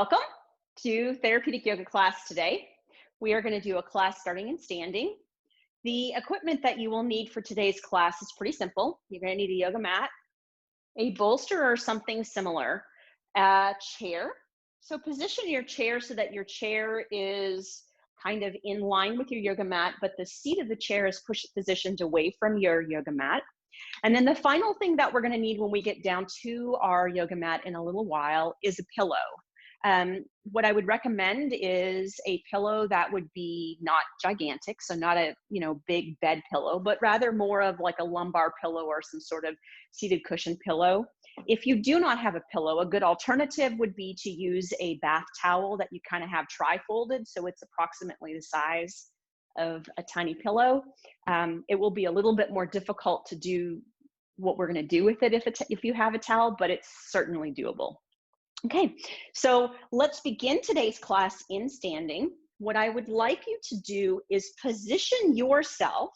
Welcome to Therapeutic Yoga class today. We are going to do a class starting in standing. The equipment that you will need for today's class is pretty simple. You're going to need a yoga mat, a bolster or something similar, a chair. So position your chair so that your chair is kind of in line with your yoga mat, but the seat of the chair is positioned away from your yoga mat. And then the final thing that we're going to need when we get down to our yoga mat in a little while is a pillow. What I would recommend is a pillow that would be not gigantic, so not a big bed pillow, but rather more of like a lumbar pillow or some sort of seated cushion pillow. If you do not have a pillow, a good alternative would be to use a bath towel that you kind of have tri-folded, so it's approximately the size of a tiny pillow. It will be a little bit more difficult to do what we're going to do with it if you have a towel, but it's certainly doable. Okay, so let's begin today's class in standing. What I would like you to do is position yourself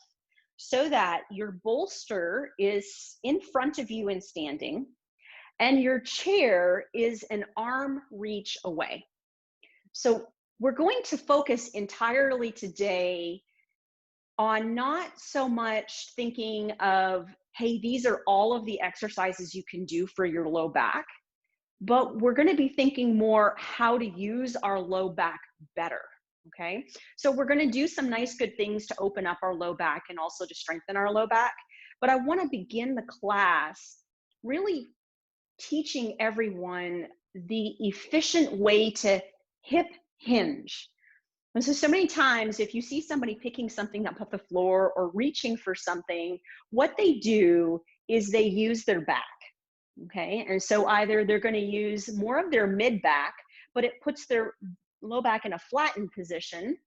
so that your bolster is in front of you in standing and your chair is an arm reach away. So we're going to focus entirely today on not so much thinking of, hey, these are all of the exercises you can do for your low back, but we're going to be thinking more how to use our low back better, okay? So we're going to do some nice good things to open up our low back and also to strengthen our low back. But I want to begin the class really teaching everyone the efficient way to hip hinge. And so many times if you see somebody picking something up off the floor or reaching for something, what they do is they use their back. Okay, and so either they're going to use more of their mid back, but it puts their low back in a flattened position.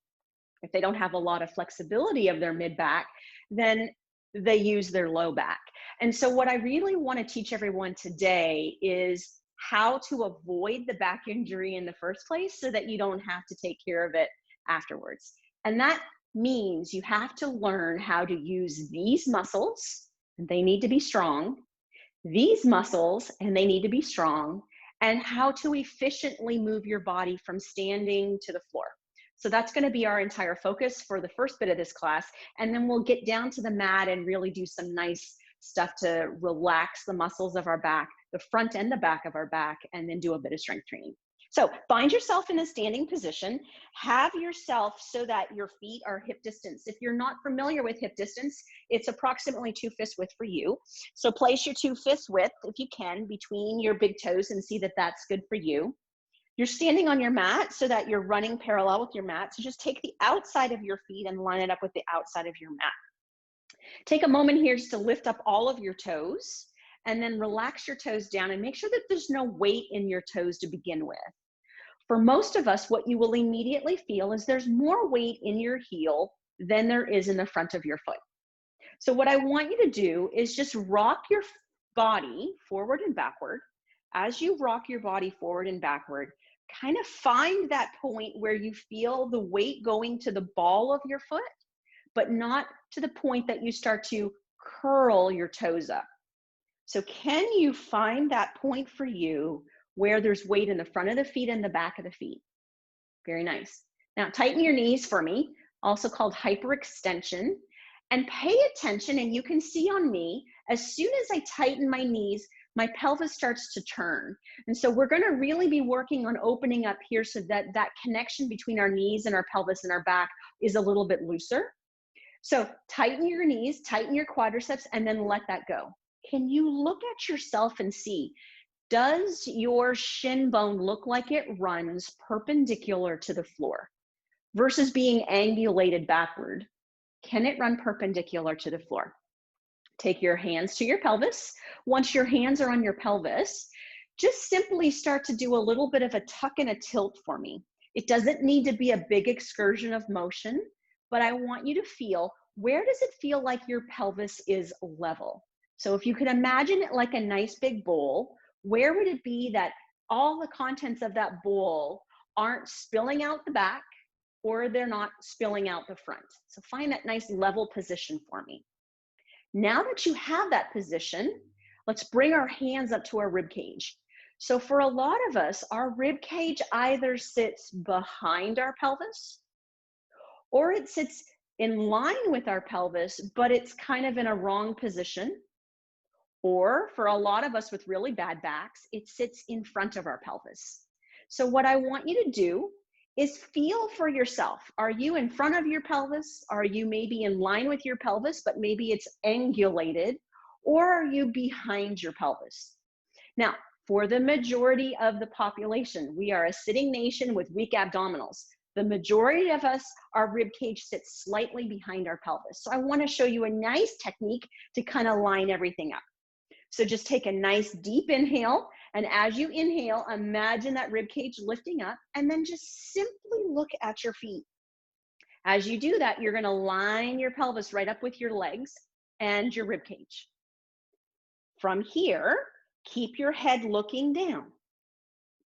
If they don't have a lot of flexibility of their mid back, then they use their low back. And so what I really want to teach everyone today is how to avoid the back injury in the first place so that you don't have to take care of it afterwards. And that means you have to learn how to use these muscles, and they need to be strong, these muscles, and they need to be strong, and how to efficiently move your body from standing to the floor. So that's going to be our entire focus for the first bit of this class. And then we'll get down to the mat and really do some nice stuff to relax the muscles of our back, the front and the back of our back, and then do a bit of strength training. So find yourself in a standing position. Have yourself so that your feet are hip distance. If you're not familiar with hip distance, it's approximately 2 fist width for you. So place your 2 fist width, if you can, between your big toes and see that that's good for you. You're standing on your mat so that you're running parallel with your mat. So just take the outside of your feet and line it up with the outside of your mat. Take a moment here just to lift up all of your toes and then relax your toes down and make sure that there's no weight in your toes to begin with. For most of us, what you will immediately feel is there's more weight in your heel than there is in the front of your foot. So what I want you to do is just rock your body forward and backward. As you rock your body forward and backward, kind of find that point where you feel the weight going to the ball of your foot, but not to the point that you start to curl your toes up. So can you find that point for you where there's weight in the front of the feet and the back of the feet? Very nice. Now tighten your knees for me, also called hyperextension, and pay attention. And you can see on me, as soon as I tighten my knees, my pelvis starts to turn. And so we're going to really be working on opening up here so that that connection between our knees and our pelvis and our back is a little bit looser. So tighten your knees, tighten your quadriceps, and then let that go. Can you look at yourself and see, does your shin bone look like it runs perpendicular to the floor versus being angulated backward? Can it run perpendicular to the floor? Take your hands to your pelvis. Once your hands are on your pelvis, just simply start to do a little bit of a tuck and a tilt for me. It doesn't need to be a big excursion of motion, but I want you to feel, where does it feel like your pelvis is level? So if you could imagine it like a nice big bowl, where would it be that all the contents of that bowl aren't spilling out the back or they're not spilling out the front? So find that nice level position for me. Now that you have that position, let's bring our hands up to our rib cage. So for a lot of us, our rib cage either sits behind our pelvis or it sits in line with our pelvis, but it's kind of in a wrong position. Or for a lot of us with really bad backs, it sits in front of our pelvis. So what I want you to do is feel for yourself. Are you in front of your pelvis? Are you maybe in line with your pelvis, but maybe it's angulated? Or are you behind your pelvis? Now, for the majority of the population, we are a sitting nation with weak abdominals. The majority of us, our rib cage sits slightly behind our pelvis. So I want to show you a nice technique to kind of line everything up. So just take a nice deep inhale, and as you inhale, imagine that rib cage lifting up, and then just simply look at your feet. As you do that, you're going to line your pelvis right up with your legs and your rib cage. From here, keep your head looking down.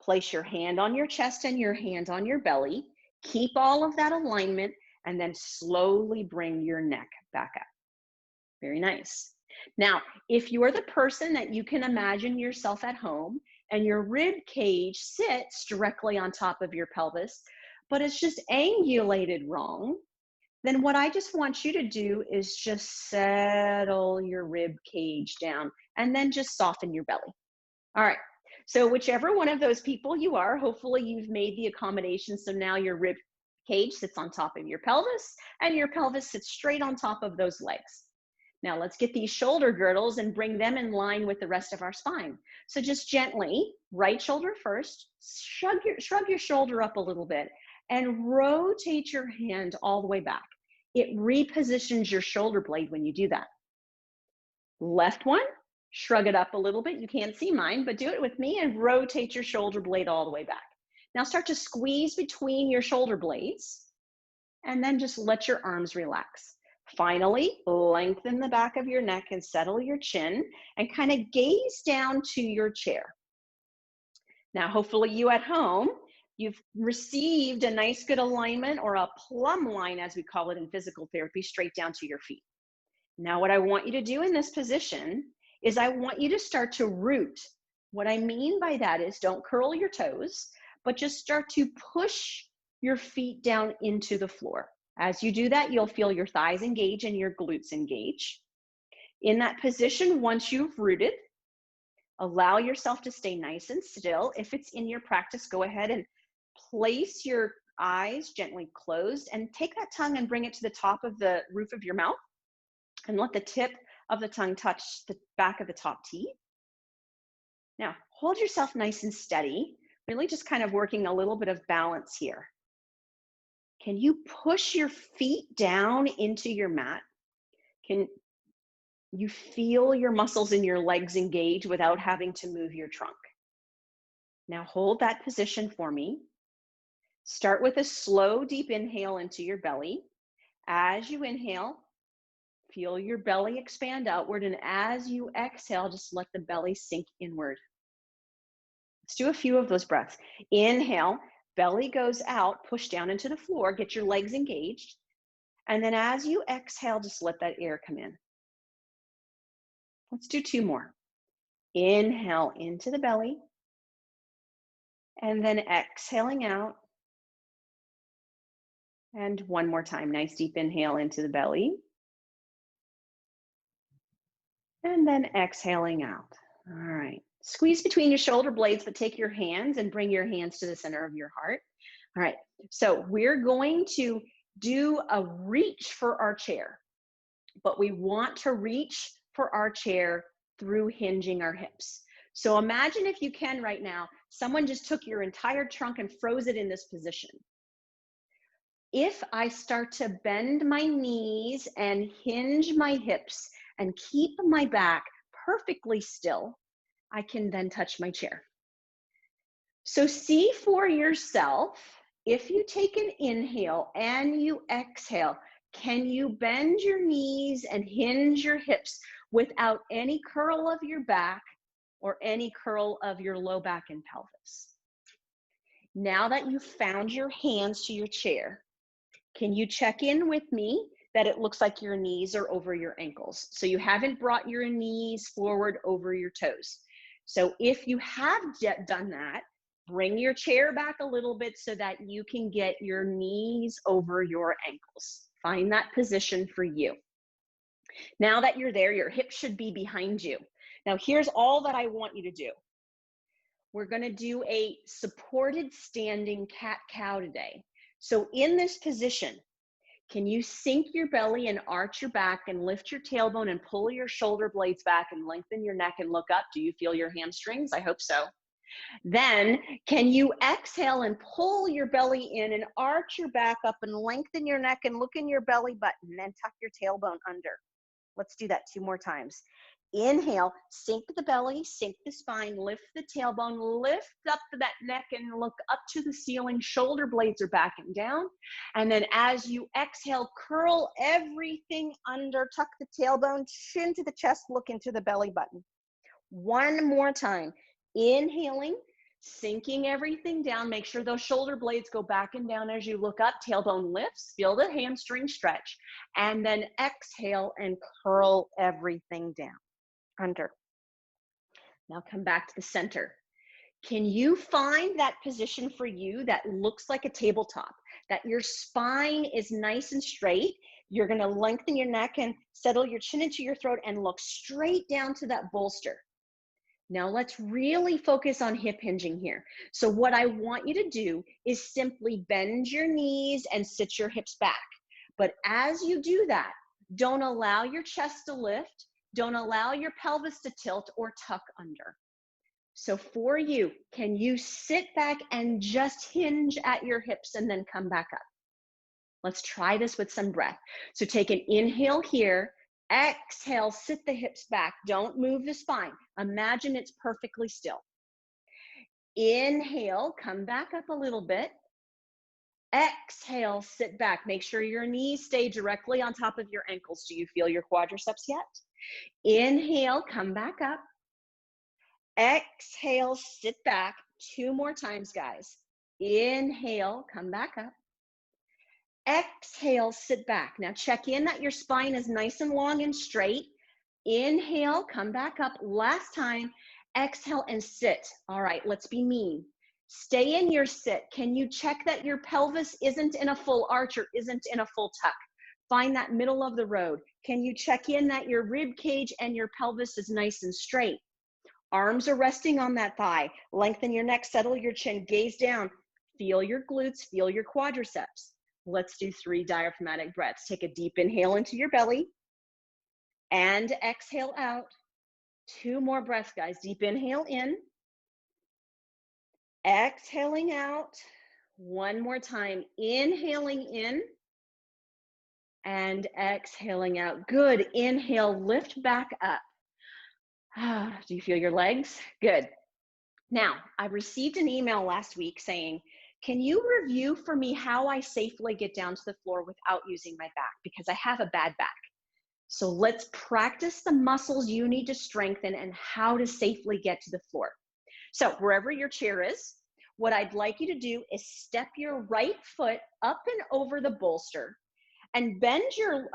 Place your hand on your chest and your hand on your belly. Keep all of that alignment, and then slowly bring your neck back up. Very nice. Now, if you are the person that you can imagine yourself at home and your rib cage sits directly on top of your pelvis, but it's just angulated wrong, then what I just want you to do is just settle your rib cage down and then just soften your belly. All right. So whichever one of those people you are, hopefully you've made the accommodation. So now your rib cage sits on top of your pelvis and your pelvis sits straight on top of those legs. Now let's get these shoulder girdles and bring them in line with the rest of our spine. So just gently, right shoulder first, shrug your shoulder up a little bit and rotate your hand all the way back. It repositions your shoulder blade when you do that. Left one, shrug it up a little bit. You can't see mine, but do it with me and rotate your shoulder blade all the way back. Now start to squeeze between your shoulder blades and then just let your arms relax. Finally, lengthen the back of your neck and settle your chin and kind of gaze down to your chair. Now, hopefully you at home, you've received a nice good alignment or a plumb line, as we call it in physical therapy, straight down to your feet. Now, what I want you to do in this position is I want you to start to root. What I mean by that is don't curl your toes, but just start to push your feet down into the floor. As you do that, you'll feel your thighs engage and your glutes engage. In that position, once you've rooted, allow yourself to stay nice and still. If it's in your practice, go ahead and place your eyes gently closed and take that tongue and bring it to the top of the roof of your mouth and let the tip of the tongue touch the back of the top teeth. Now, hold yourself nice and steady, really just kind of working a little bit of balance here. Can you push your feet down into your mat? Can you feel your muscles in your legs engage without having to move your trunk? Now hold that position for me. Start with a slow, deep inhale into your belly. As you inhale, feel your belly expand outward, and as you exhale, just let the belly sink inward. Let's do a few of those breaths. Inhale. Belly goes out, push down into the floor, get your legs engaged. And then as you exhale, just let that air come in. Let's do two more. Inhale into the belly. And then exhaling out. And one more time, nice deep inhale into the belly. And then exhaling out. All right. Squeeze between your shoulder blades, but take your hands and bring your hands to the center of your heart. All right. So we're going to do a reach for our chair, but we want to reach for our chair through hinging our hips. So imagine if you can right now, someone just took your entire trunk and froze it in this position. If I start to bend my knees and hinge my hips and keep my back perfectly still, I can then touch my chair. So see for yourself, if you take an inhale and you exhale, can you bend your knees and hinge your hips without any curl of your back or any curl of your low back and pelvis? Now that you've found your hands to your chair, can you check in with me that it looks like your knees are over your ankles? So you haven't brought your knees forward over your toes. So if you have done that, bring your chair back a little bit so that you can get your knees over your ankles. Find that position for you. Now that you're there, your hips should be behind you. Now here's all that I want you to do. We're going to do a supported standing cat-cow today. So in this position, can you sink your belly and arch your back and lift your tailbone and pull your shoulder blades back and lengthen your neck and look up? Do you feel your hamstrings? I hope so. Then can you exhale and pull your belly in and arch your back up and lengthen your neck and look in your belly button and tuck your tailbone under. Let's do that 2 more times. Inhale, sink the belly, sink the spine, lift the tailbone, lift up that neck and look up to the ceiling. Shoulder blades are back and down. And then as you exhale, curl everything under, tuck the tailbone, chin to the chest, look into the belly button. 1 more time. Inhaling, sinking everything down. Make sure those shoulder blades go back and down as you look up. Tailbone lifts, feel the hamstring stretch. And then exhale and curl everything down. Under. Now come back to the center. Can you find that position for you that looks like a tabletop, that your spine is nice and straight? You're going to lengthen your neck and settle your chin into your throat and look straight down to that bolster. Now let's really focus on hip hinging here. So what I want you to do is simply bend your knees and sit your hips back. But as you do that, don't allow your chest to lift. Don't allow your pelvis to tilt or tuck under. So for you, can you sit back and just hinge at your hips and then come back up? Let's try this with some breath. So take an inhale here, exhale, sit the hips back. Don't move the spine. Imagine it's perfectly still. Inhale, come back up a little bit. Exhale, sit back. Make sure your knees stay directly on top of your ankles. Do you feel your quadriceps yet? Inhale, come back up. Exhale, sit back. 2 more times, guys. Inhale, come back up. Exhale, sit back. Now check in that your spine is nice and long and straight. Inhale, come back up. Last time, exhale and sit. All right, let's be mean. Stay in your sit. Can you check that your pelvis isn't in a full arch or isn't in a full tuck? Find that middle of the road. Can you check in that your rib cage and your pelvis is nice and straight? Arms are resting on that thigh. Lengthen your neck, settle your chin, gaze down. Feel your glutes, feel your quadriceps. Let's do 3 diaphragmatic breaths. Take a deep inhale into your belly and exhale out. 2 more breaths, guys. Deep inhale in, exhaling out. 1 more time. Inhaling in and exhaling out. Good. Inhale, lift back up. Do you feel your legs? Good. Now, I received an email last week saying, can you review for me how I safely get down to the floor without using my back? Because I have a bad back. So let's practice the muscles you need to strengthen and how to safely get to the floor. So wherever your chair is, what I'd like you to do is step your right foot up and over the bolster and bend your,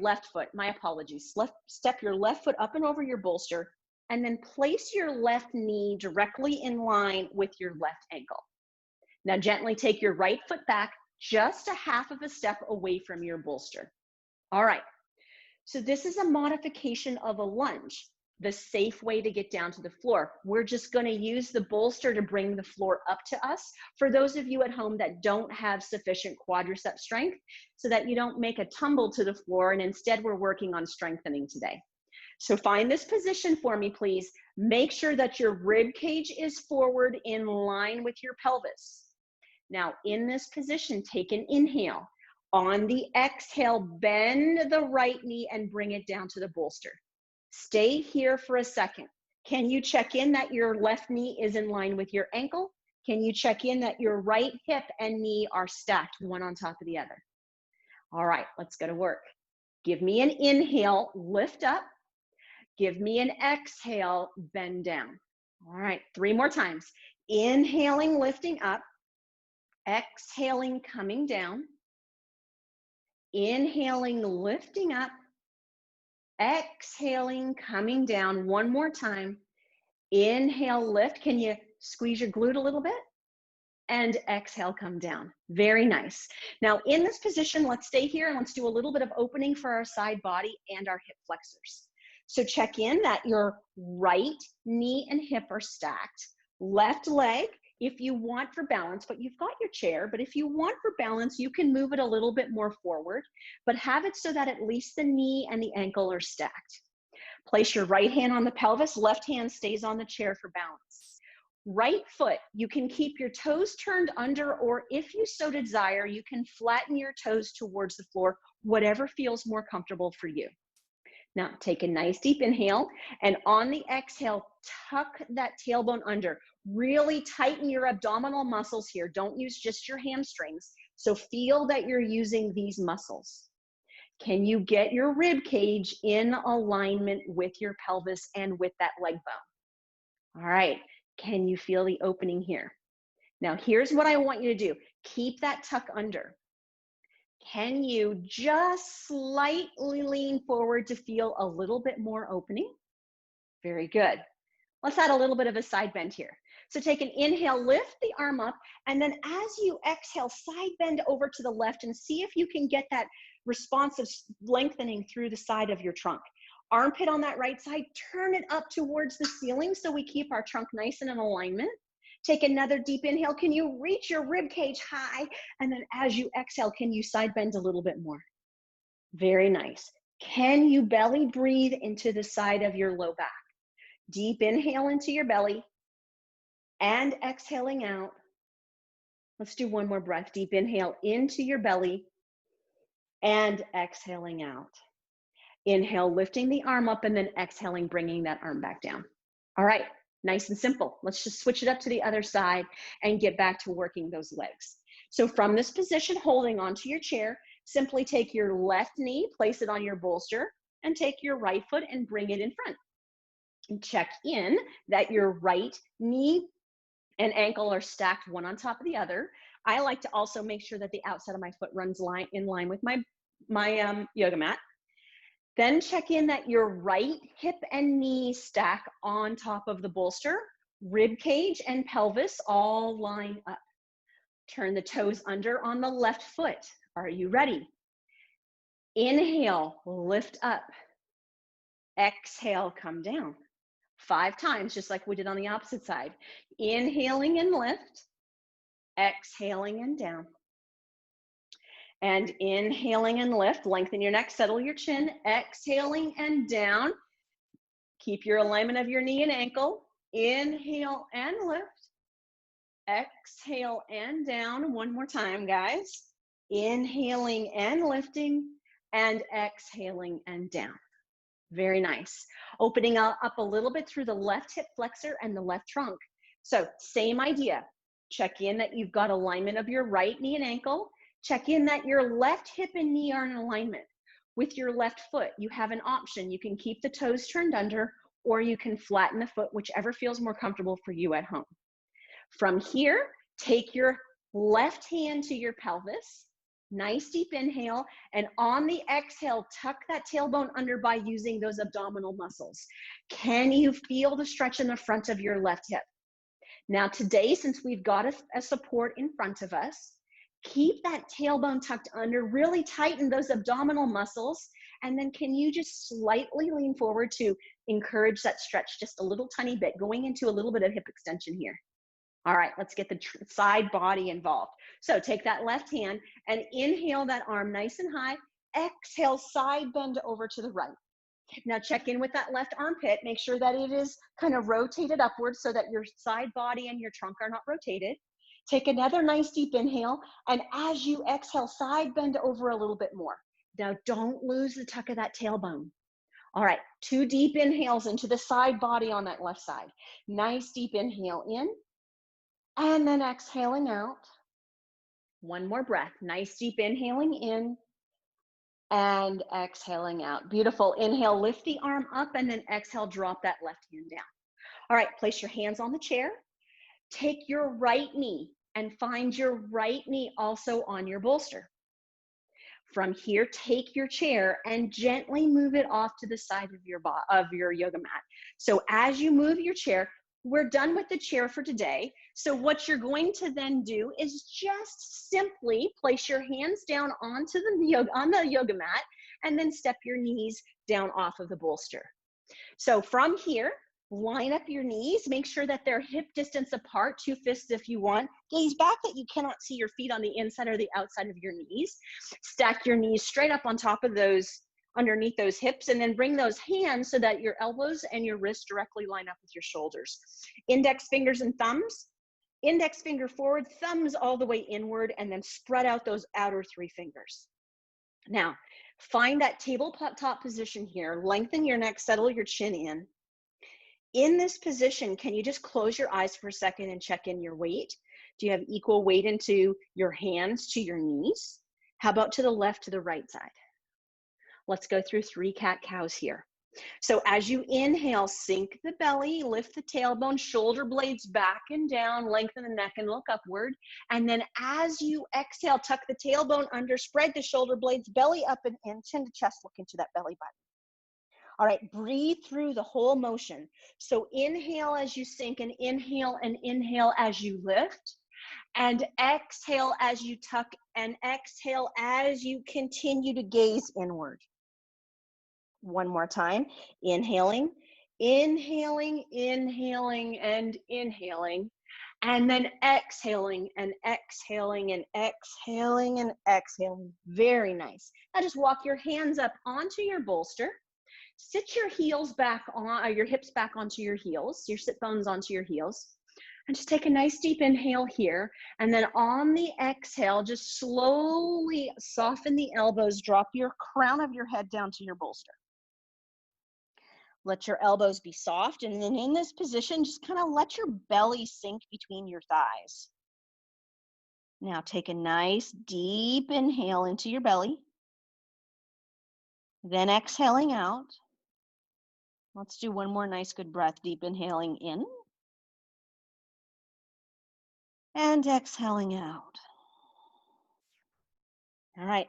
left foot, my apologies. Step your left foot up and over your bolster and then place your left knee directly in line with your left ankle. Now gently take your right foot back just a half of a step away from your bolster. All right, so this is a modification of a lunge, the safe way to get down to the floor. We're just gonna use the bolster to bring the floor up to us for those of you at home that don't have sufficient quadricep strength so that you don't make a tumble to the floor, and instead we're working on strengthening today. So find this position for me, please. Make sure that your rib cage is forward in line with your pelvis. Now in this position, take an inhale. On the exhale, bend the right knee and bring it down to the bolster. Stay here for a second. Can you check in that your left knee is in line with your ankle? Can you check in that your right hip and knee are stacked one on top of the other? All right, let's go to work. Give me an inhale, lift up. Give me an exhale, bend down. All right, 3 more times. Inhaling, lifting up. Exhaling, coming down. Inhaling, lifting up. Exhaling, coming down. 1 more time. Inhale, lift. Can you squeeze your glute a little bit? And exhale, come down. Very nice. Now in this position, let's stay here and let's do a little bit of opening for our side body and our hip flexors. So check in that your right knee and hip are stacked. Left leg, if you want for balance, but you've got your chair, but if you want for balance, you can move it a little bit more forward, but have it so that at least the knee and the ankle are stacked. Place your right hand on the pelvis, left hand stays on the chair for balance. Right foot, you can keep your toes turned under, or if you so desire, you can flatten your toes towards the floor, whatever feels more comfortable for you. Now take a nice deep inhale, and on the exhale, tuck that tailbone under. Really tighten your abdominal muscles here. Don't use just your hamstrings. So feel that you're using these muscles. Can you get your rib cage in alignment with your pelvis and with that leg bone? All right. Can you feel the opening here? Now, here's what I want you to do. Keep that tuck under. Can you just slightly lean forward to feel a little bit more opening? Very good. Let's add a little bit of a side bend here. So take an inhale, lift the arm up, and then as you exhale, side bend over to the left and see if you can get that responsive lengthening through the side of your trunk. Armpit on that right side, turn it up towards the ceiling so we keep our trunk nice and in alignment. Take another deep inhale. Can you reach your rib cage high? And then as you exhale, can you side bend a little bit more? Very nice. Can you belly breathe into the side of your low back? Deep inhale into your belly and exhaling out. Let's do one more breath. Deep inhale into your belly and exhaling out. Inhale, lifting the arm up, and then exhaling, bringing that arm back down. All right, nice and simple. Let's just switch it up to the other side and get back to working those legs. So from this position, holding onto your chair, simply take your left knee, place it on your bolster, and take your right foot and bring it in front. And check in that your right knee and ankle are stacked one on top of the other. I like to also make sure that the outside of my foot runs in line with my yoga mat. Then check in that your right hip and knee stack on top of the bolster. Rib cage and pelvis all line up. Turn the toes under on the left foot. Are you ready? Inhale, lift up. Exhale, come down. 5 times, just like we did on the opposite side. Inhaling and lift. Exhaling and down. And inhaling and lift, lengthen your neck, settle your chin, exhaling and down. Keep your alignment of your knee and ankle. Inhale and lift. Exhale and down. One more time, guys. Inhaling and lifting, and exhaling and down. Very nice. Opening up a little bit through the left hip flexor and the left trunk. So same idea. Check in that you've got alignment of your right knee and ankle. Check in that your left hip and knee are in alignment. With your left foot, you have an option. You can keep the toes turned under, or you can flatten the foot, whichever feels more comfortable for you at home. From here, take your left hand to your pelvis. Nice deep inhale, and on the exhale, tuck that tailbone under by using those abdominal muscles. Can you feel the stretch in the front of your left hip? Now today, since we've got a support in front of us, keep that tailbone tucked under, really tighten those abdominal muscles, and then can you just slightly lean forward to encourage that stretch just a little tiny bit, going into a little bit of hip extension here. All right, let's get the side body involved. So take that left hand and inhale that arm nice and high. Exhale, side bend over to the right. Now check in with that left armpit. Make sure that it is kind of rotated upwards so that your side body and your trunk are not rotated. Take another nice deep inhale, and as you exhale, side bend over a little bit more. Now don't lose the tuck of that tailbone. All right, 2 deep inhales into the side body on that left side. Nice deep inhale in, and then exhaling out. One more breath. Nice deep inhaling in and exhaling out. Beautiful. Inhale, lift the arm up, and then exhale, drop that left hand down. All right, place your hands on the chair. Take your right knee and find your right knee also on your bolster. From here, take your chair and gently move it off to the side of your yoga mat. So as you move your chair, we're done with the chair for today. So what you're going to then do is just simply place your hands down onto the yoga mat, and then step your knees down off of the bolster. So from here, line up your knees, make sure that they're hip distance apart, 2 fists if you want. Gaze back that you cannot see your feet on the inside or the outside of your knees. Stack your knees straight up on top of those, underneath those hips, and then bring those hands so that your elbows and your wrists directly line up with your shoulders. Index fingers and thumbs, index finger forward, thumbs all the way inward, and then spread out those outer 3 fingers. Now, find that tabletop position here, lengthen your neck, settle your chin in. In this position, can you just close your eyes for a second and check in your weight? Do you have equal weight into your hands to your knees? How about to the left, to the right side? Let's go through 3 cat-cows here. So as you inhale, sink the belly, lift the tailbone, shoulder blades back and down, lengthen the neck and look upward. And then as you exhale, tuck the tailbone under, spread the shoulder blades, belly up and in, chin to chest, look into that belly button. All right, breathe through the whole motion. So inhale as you sink, and inhale as you lift, and exhale as you tuck, and exhale as you continue to gaze inward. One more time, inhaling, inhaling, inhaling, and inhaling, and then exhaling and exhaling and exhaling and exhaling. Very nice. Now just walk your hands up onto your bolster. Sit your heels back on, your hips back onto your heels, your sit bones onto your heels. And just take a nice deep inhale here. And then on the exhale, just slowly soften the elbows, drop your crown of your head down to your bolster. Let your elbows be soft. And then in this position, just kind of let your belly sink between your thighs. Now take a nice deep inhale into your belly. Then exhaling out. Let's do one more nice good breath. Deep inhaling in. And exhaling out. All right,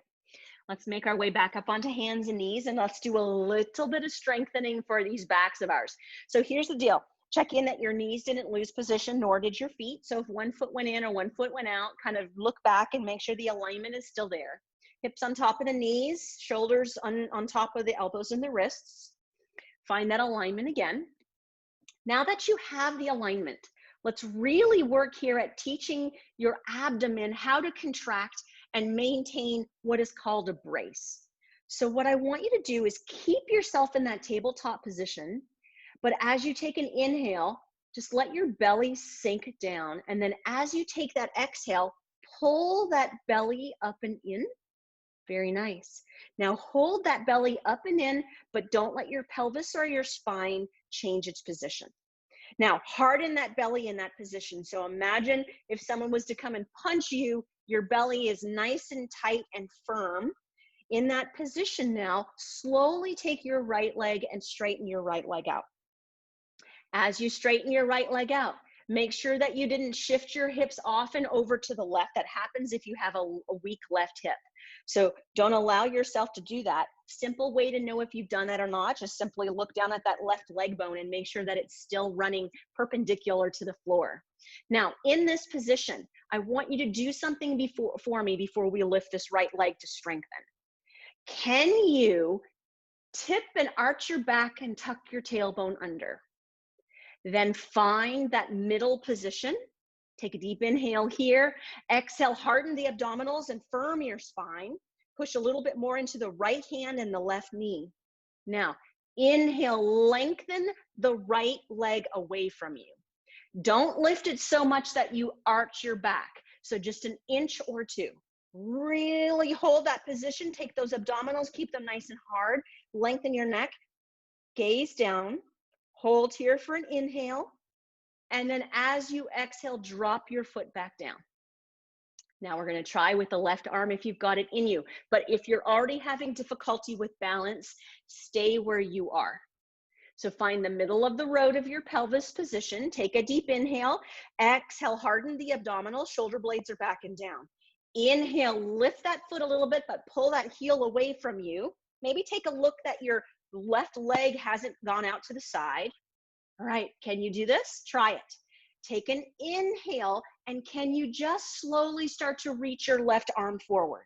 let's make our way back up onto hands and knees, and let's do a little bit of strengthening for these backs of ours. So here's the deal. Check in that your knees didn't lose position, nor did your feet. So if one foot went in or one foot went out, kind of look back and make sure the alignment is still there. Hips on top of the knees, shoulders on top of the elbows and the wrists. Find that alignment again. Now that you have the alignment, let's really work here at teaching your abdomen how to contract and maintain what is called a brace. So what I want you to do is keep yourself in that tabletop position, but as you take an inhale, just let your belly sink down. And then as you take that exhale, pull that belly up and in. Very nice. Now hold that belly up and in, but don't let your pelvis or your spine change its position. Now harden that belly in that position. So imagine if someone was to come and punch you, your belly is nice and tight and firm. In that position now, slowly take your right leg and straighten your right leg out. As you straighten your right leg out, make sure that you didn't shift your hips off and over to the left. That happens if you have a weak left hip. So don't allow yourself to do that. Simple way to know if you've done that or not, just simply look down at that left leg bone and make sure that it's still running perpendicular to the floor. Now, in this position, I want you to do something for me before we lift this right leg to strengthen. Can you tip and arch your back and tuck your tailbone under? Then find that middle position. Take a deep inhale here. Exhale, harden the abdominals and firm your spine. Push a little bit more into the right hand and the left knee. Now, inhale, lengthen the right leg away from you. Don't lift it so much that you arch your back. So just an inch or two. Really hold that position. Take those abdominals, keep them nice and hard. Lengthen your neck. Gaze down. Hold here for an inhale. And then as you exhale, drop your foot back down. Now we're going to try with the left arm if you've got it in you. But if you're already having difficulty with balance, stay where you are. So find the middle of the road of your pelvis position. Take a deep inhale. Exhale, harden the abdominals. Shoulder blades are back and down. Inhale, lift that foot a little bit, but pull that heel away from you. Maybe take a look that your left leg hasn't gone out to the side. All right, can you do this? Try it. Take an inhale, and can you just slowly start to reach your left arm forward?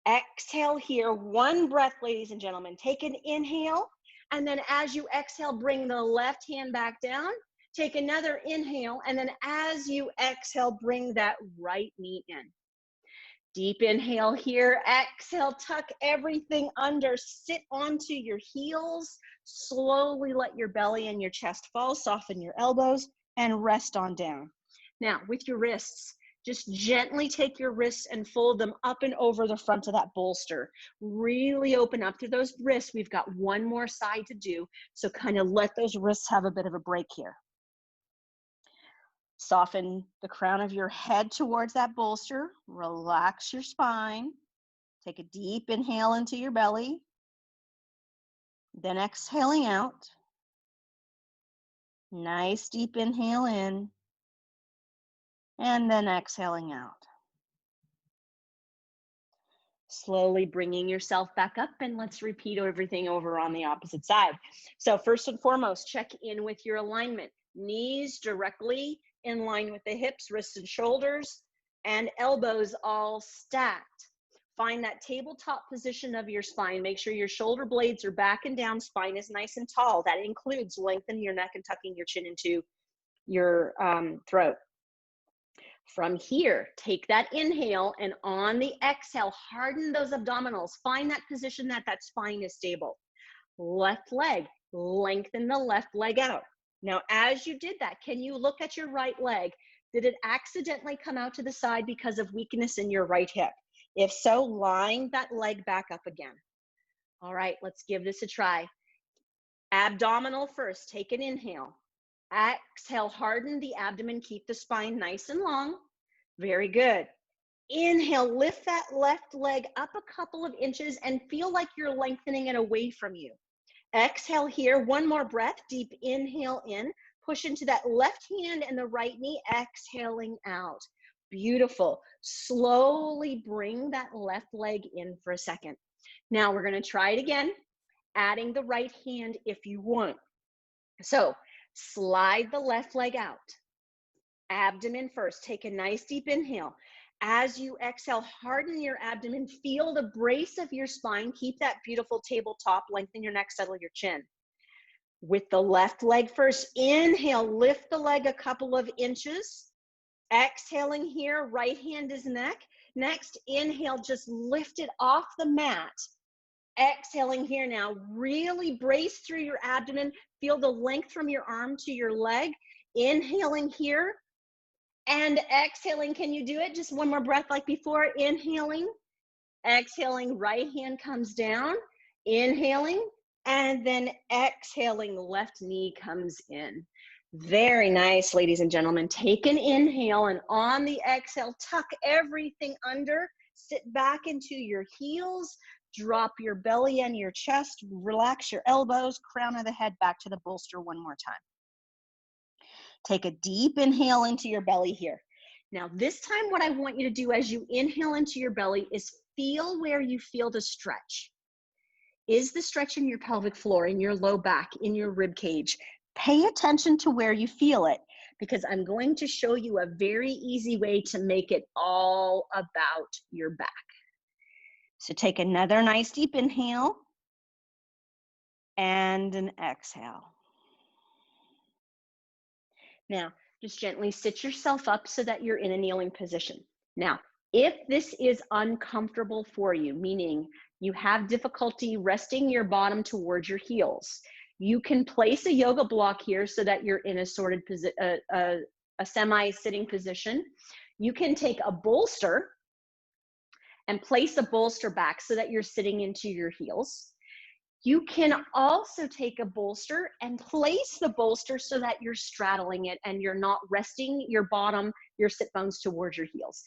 Exhale here, one breath, ladies and gentlemen. Take an inhale, and then as you exhale, bring the left hand back down. Take another inhale, and then as you exhale, bring that right knee in. Deep inhale here, exhale, tuck everything under, sit onto your heels, slowly let your belly and your chest fall, soften your elbows, and rest on down. Now, with your wrists, just gently take your wrists and fold them up and over the front of that bolster. Really open up through those wrists. We've got one more side to do, so kind of let those wrists have a bit of a break here. Soften the crown of your head towards that bolster. Relax your spine. Take a deep inhale into your belly. Then exhaling out. Nice deep inhale in. And then exhaling out. Slowly bringing yourself back up, and let's repeat everything over on the opposite side. So first and foremost, check in with your alignment. Knees directly in line with the hips, wrists and shoulders, and elbows all stacked. Find that tabletop position of your spine. Make sure your shoulder blades are back and down, spine is nice and tall. That includes lengthening your neck and tucking your chin into your throat. From here, take that inhale, and on the exhale, harden those abdominals. Find that position that spine is stable. Left leg, lengthen the left leg out. Now, as you did that, can you look at your right leg? Did it accidentally come out to the side because of weakness in your right hip? If so, line that leg back up again. All right, let's give this a try. Abdominal first, take an inhale. Exhale, harden the abdomen, keep the spine nice and long. Very good. Inhale, lift that left leg up a couple of inches and feel like you're lengthening it away from you. Exhale here, one more breath, deep inhale in, push into that left hand and the right knee, exhaling out. Beautiful. Slowly bring that left leg in for a second. Now we're going to try it again, adding the right hand if you want. So slide the left leg out. Abdomen first. Take a nice deep inhale. As you exhale, harden your abdomen. Feel the brace of your spine. Keep that beautiful tabletop. Lengthen your neck, settle your chin. With the left leg first, inhale, lift the leg a couple of inches. Exhaling here, right hand is neck. Next, inhale, just lift it off the mat. Exhaling here now, really brace through your abdomen. Feel the length from your arm to your leg. Inhaling here and exhaling. Can you do it? Just one more breath like before. Inhaling, exhaling, right hand comes down. Inhaling, and then exhaling, left knee comes in. Very nice, ladies and gentlemen. Take an inhale, and on the exhale, tuck everything under. Sit back into your heels. Drop your belly and your chest. Relax your elbows. Crown of the head back to the bolster one more time. Take a deep inhale into your belly here. Now, this time, what I want you to do as you inhale into your belly is feel where you feel the stretch. Is the stretch in your pelvic floor, in your low back, in your rib cage? Pay attention to where you feel it, because I'm going to show you a very easy way to make it all about your back. So take another nice deep inhale and an exhale. Now, just gently sit yourself up so that you're in a kneeling position. Now, if this is uncomfortable for you, meaning you have difficulty resting your bottom towards your heels, you can place a yoga block here so that you're in a sorted position, a semi-sitting position. You can take a bolster and place a bolster back so that you're sitting into your heels. You can also take a bolster and place the bolster so that you're straddling it and you're not resting your bottom, your sit bones towards your heels.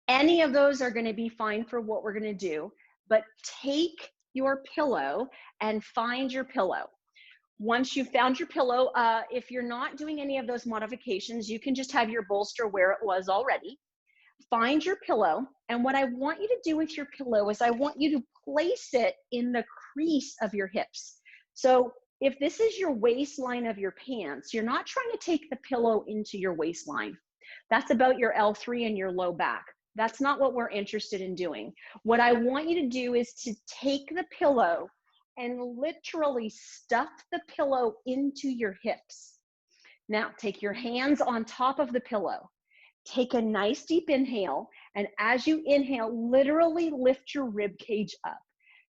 Any of those are going to be fine for what we're going to do, but take your pillow and find your pillow. Once you've found your pillow, if you're not doing any of those modifications, you can just have your bolster where it was already. Find your pillow, and what I want you to do with your pillow is I want you to place it in the crease of your hips. So If this is your waistline of your pants, you're not trying to take the pillow into your waistline. That's about your L3 and your low back. That's not what we're interested in doing. What I want you to do is to take the pillow and literally stuff the pillow into your hips. Now, take your hands on top of the pillow. Take a nice deep inhale, and as you inhale, literally lift your rib cage up.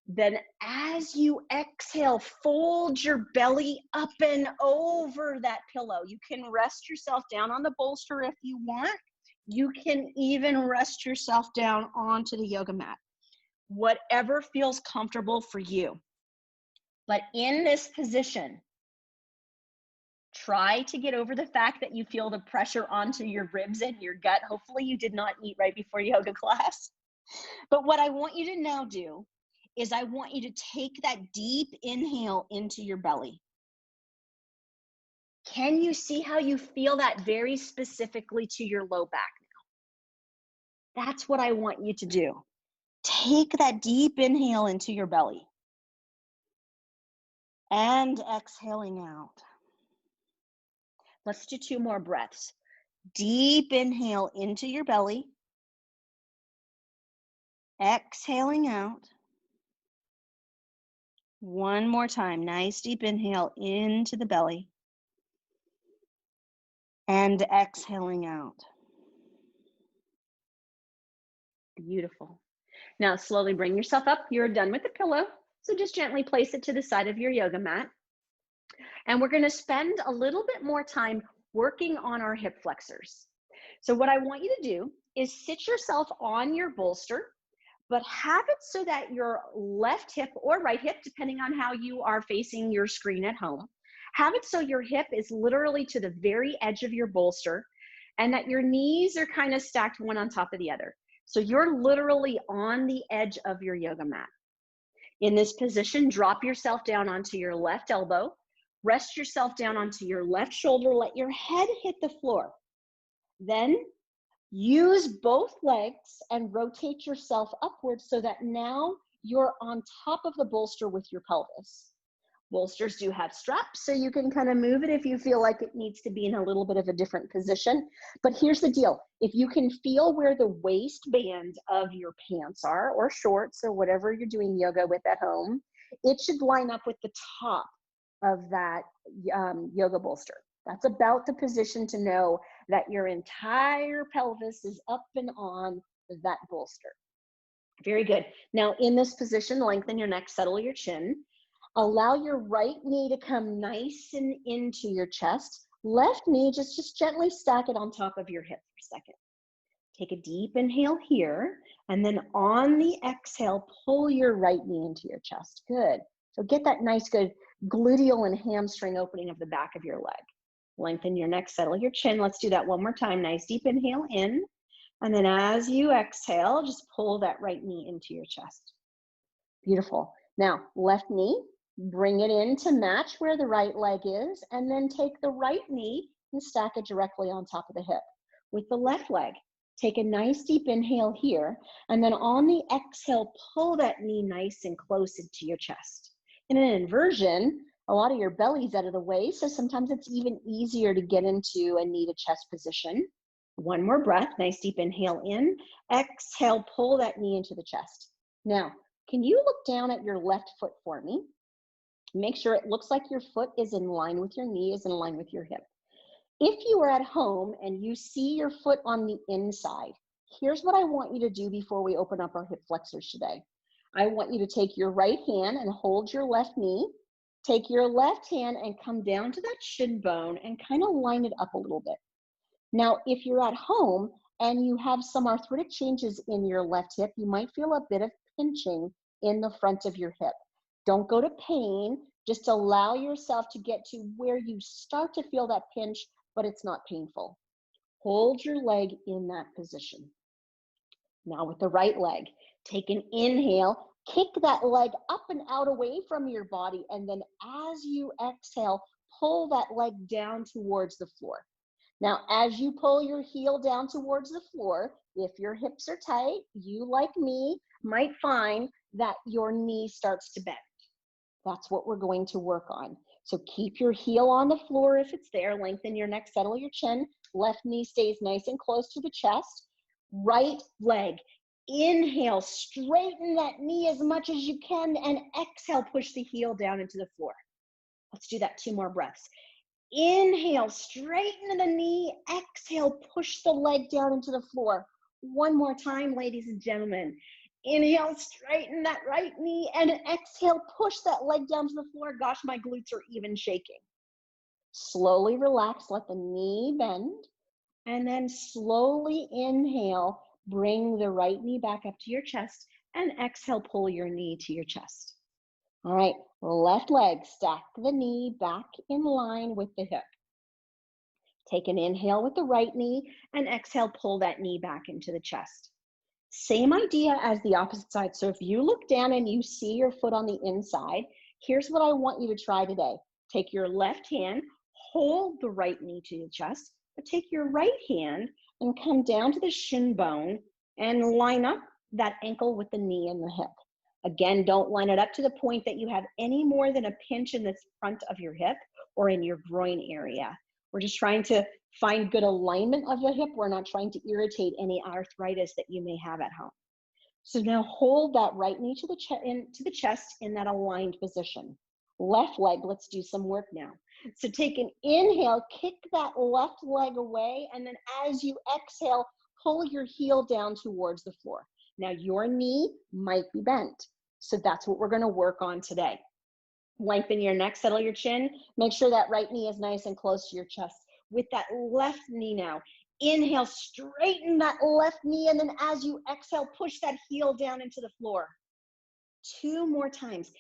Then as you exhale, fold your belly up and over that pillow. You can rest yourself down on the bolster if you want. You can even rest yourself down onto the yoga mat. Whatever feels comfortable for you. But in this position, try to get over the fact that you feel the pressure onto your ribs and your gut. Hopefully you did not eat right before yoga class. But what I want you to now do is I want you to take that deep inhale into your belly. Can you see how you feel that very specifically to your low back now? That's what I want you to do. Take that deep inhale into your belly. And exhaling out. Let's do 2 more breaths. Deep inhale into your belly. Exhaling out. One more time. Nice deep inhale into the belly. And exhaling out. Beautiful. Now slowly bring yourself up. You're done with the pillow. So just gently place it to the side of your yoga mat. And we're going to spend a little bit more time working on our hip flexors. So what I want you to do is sit yourself on your bolster, but have it so that your left hip or right hip, depending on how you are facing your screen at home, have it so your hip is literally to the very edge of your bolster and that your knees are kind of stacked one on top of the other. So you're literally on the edge of your yoga mat. In this position, drop yourself down onto your left elbow, rest yourself down onto your left shoulder, let your head hit the floor. Then use both legs and rotate yourself upwards so that now you're on top of the bolster with your pelvis. Bolsters do have straps, so you can kind of move it if you feel like it needs to be in a little bit of a different position. But here's the deal. If you can feel where the waistband of your pants are, or shorts, or whatever you're doing yoga with at home, it should line up with the top of that yoga bolster. That's about the position to know that your entire pelvis is up and on that bolster. Very good. Now in this position, lengthen your neck, settle your chin. Allow your right knee to come nice and into your chest. Left knee, just gently stack it on top of your hip for a second. Take a deep inhale here, and then on the exhale, pull your right knee into your chest. Good. So get that nice, good gluteal and hamstring opening of the back of your leg. Lengthen your neck, settle your chin. Let's do that one more time. Nice deep inhale in. And then as you exhale, just pull that right knee into your chest. Beautiful. Now, left knee, bring it in to match where the right leg is, and then take the right knee and stack it directly on top of the hip. With the left leg, take a nice deep inhale here, and then on the exhale, pull that knee nice and close into your chest. In an inversion, a lot of your belly's out of the way, so sometimes it's even easier to get into a knee to chest position. One more breath, nice deep inhale in, exhale, pull that knee into the chest. Now, can you look down at your left foot for me? Make sure it looks like your foot is in line with your knee, is in line with your hip. If you are at home and you see your foot on the inside, here's what I want you to do before we open up our hip flexors today. I want you to take your right hand and hold your left knee. Take your left hand and come down to that shin bone and kind of line it up a little bit. Now, if you're at home and you have some arthritic changes in your left hip, you might feel a bit of pinching in the front of your hip. Don't go to pain, just allow yourself to get to where you start to feel that pinch, but it's not painful. Hold your leg in that position. Now with the right leg, take an inhale, kick that leg up and out away from your body, and then as you exhale, pull that leg down towards the floor. Now, as you pull your heel down towards the floor, if your hips are tight, you, like me, might find that your knee starts to bend. That's what we're going to work on. So keep your heel on the floor if it's there. Lengthen your neck, settle your chin. Left knee stays nice and close to the chest. Right leg. Inhale, straighten that knee as much as you can, and exhale, push the heel down into the floor. Let's do that 2 more breaths. Inhale, straighten the knee. Exhale, push the leg down into the floor. 1 more time, ladies and gentlemen. Inhale, straighten that right knee, and exhale, push that leg down to the floor. Gosh, my glutes are even shaking. Slowly relax, let the knee bend, and then slowly inhale, bring the right knee back up to your chest, and exhale, pull your knee to your chest. All right, left leg, stack the knee back in line with the hip. Take an inhale with the right knee, and exhale, pull that knee back into the chest. Same idea as the opposite side. So if you look down and you see your foot on the inside, here's what I want you to try today. Take your left hand, hold the right knee to the chest, but take your right hand and come down to the shin bone and line up that ankle with the knee and the hip. Again, don't line it up to the point that you have any more than a pinch in the front of your hip or in your groin area. We're just trying to find good alignment of the hip. We're not trying to irritate any arthritis that you may have at home. So now hold that right knee to the chest in that aligned position. Left leg, let's do some work now. So take an inhale, kick that left leg away, and then as you exhale, pull your heel down towards the floor. Now your knee might be bent. So that's what we're gonna work on today. Lengthen your neck, settle your chin. Make sure that right knee is nice and close to your chest. With that left knee now, inhale, straighten that left knee, and then as you exhale, push that heel down into the floor. 2 more times.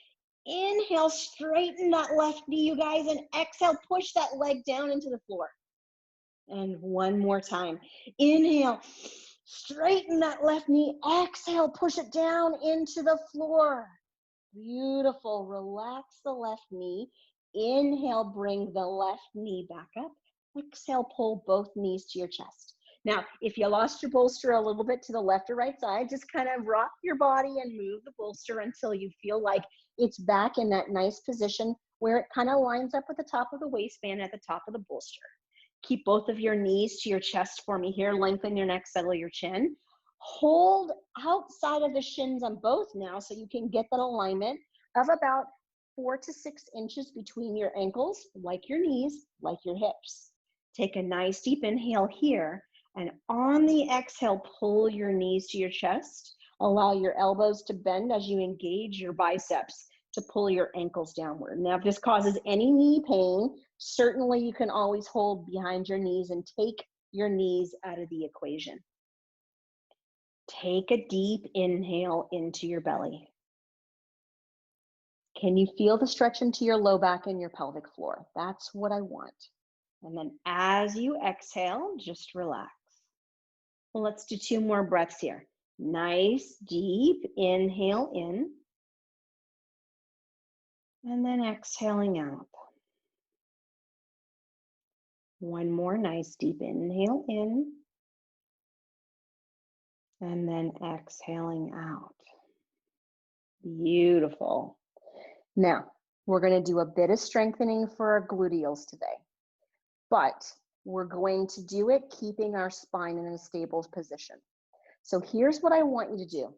Inhale, straighten that left knee, you guys, and exhale, push that leg down into the floor. And 1 more time. Inhale, straighten that left knee. Exhale, push it down into the floor. Beautiful. Relax the left knee. Inhale, bring the left knee back up. Exhale, pull both knees to your chest. Now, if you lost your bolster a little bit to the left or right side, just kind of rock your body and move the bolster until you feel like it's back in that nice position where it kind of lines up with the top of the waistband at the top of the bolster. Keep both of your knees to your chest for me here. Lengthen your neck, settle your chin. Hold outside of the shins on both now so you can get that alignment of about 4 to 6 inches between your ankles, like your knees, like your hips. Take a nice deep inhale here, and on the exhale, pull your knees to your chest. Allow your elbows to bend as you engage your biceps to pull your ankles downward. Now, if this causes any knee pain, certainly you can always hold behind your knees and take your knees out of the equation. Take a deep inhale into your belly. Can you feel the stretch into your low back and your pelvic floor? That's what I want. And then as you exhale, just relax. Well, let's do 2 more breaths here. Nice, deep inhale in. And then exhaling out. 1 more nice, deep inhale in. And then exhaling out. Beautiful. Now, we're going to do a bit of strengthening for our gluteals today, but we're going to do it keeping our spine in a stable position. So here's what I want you to do.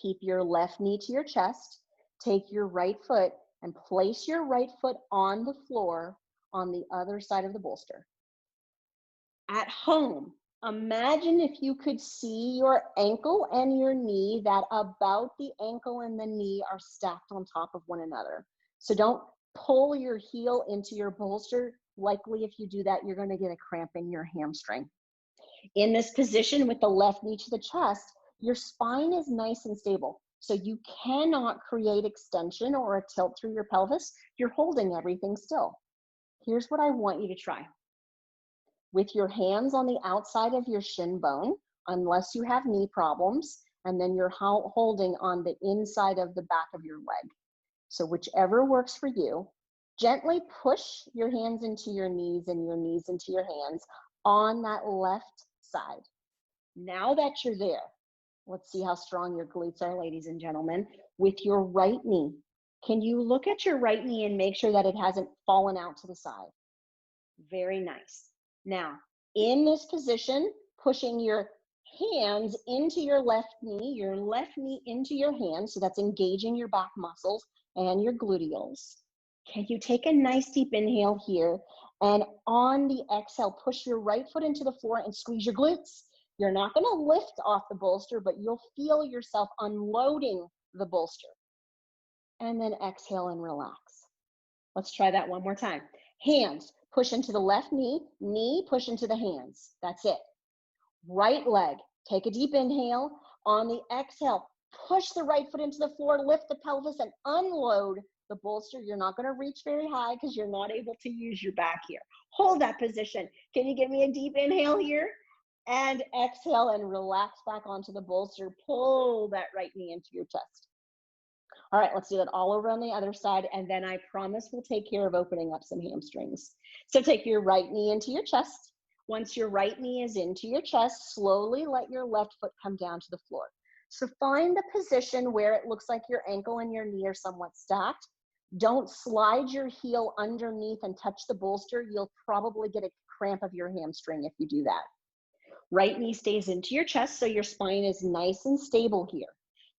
Keep your left knee to your chest, take your right foot and place your right foot on the floor on the other side of the bolster. At home, imagine if you could see your ankle and your knee, that about the ankle and the knee are stacked on top of one another. So don't pull your heel into your bolster. Likely if you do that, you're going to get a cramp in your hamstring. In this position with the left knee to the chest, your spine is nice and stable. So you cannot create extension or a tilt through your pelvis. You're holding everything still. Here's what I want you to try. With your hands on the outside of your shin bone, unless you have knee problems, and then you're holding on the inside of the back of your leg. So whichever works for you, gently push your hands into your knees and your knees into your hands on that left side. Now that you're there, let's see how strong your glutes are, ladies and gentlemen. With your right knee, Can you look at your right knee and make sure that it hasn't fallen out to the side? Very nice. Now, in this position, pushing your hands into your left knee into your hands, so that's engaging your back muscles and your gluteals. Can you take a nice deep inhale here? And on the exhale, push your right foot into the floor and squeeze your glutes. You're not going to lift off the bolster, but you'll feel yourself unloading the bolster. And then exhale and relax. Let's try that one more time. Hands, push into the left knee, push into the hands. That's it. Right leg, take a deep inhale. On the exhale, push the right foot into the floor, lift the pelvis and unload the bolster. You're not going to reach very high because you're not able to use your back here. Hold that position. Can you give me a deep inhale here? And exhale and relax back onto the bolster. Pull that right knee into your chest. All right, let's do that all over on the other side, and then I promise we'll take care of opening up some hamstrings. So take your right knee into your chest. Once your right knee is into your chest, slowly let your left foot come down to the floor. So find the position where it looks like your ankle and your knee are somewhat stacked. Don't slide your heel underneath and touch the bolster. You'll probably get a cramp of your hamstring if you do that. Right knee stays into your chest, so your spine is nice and stable here.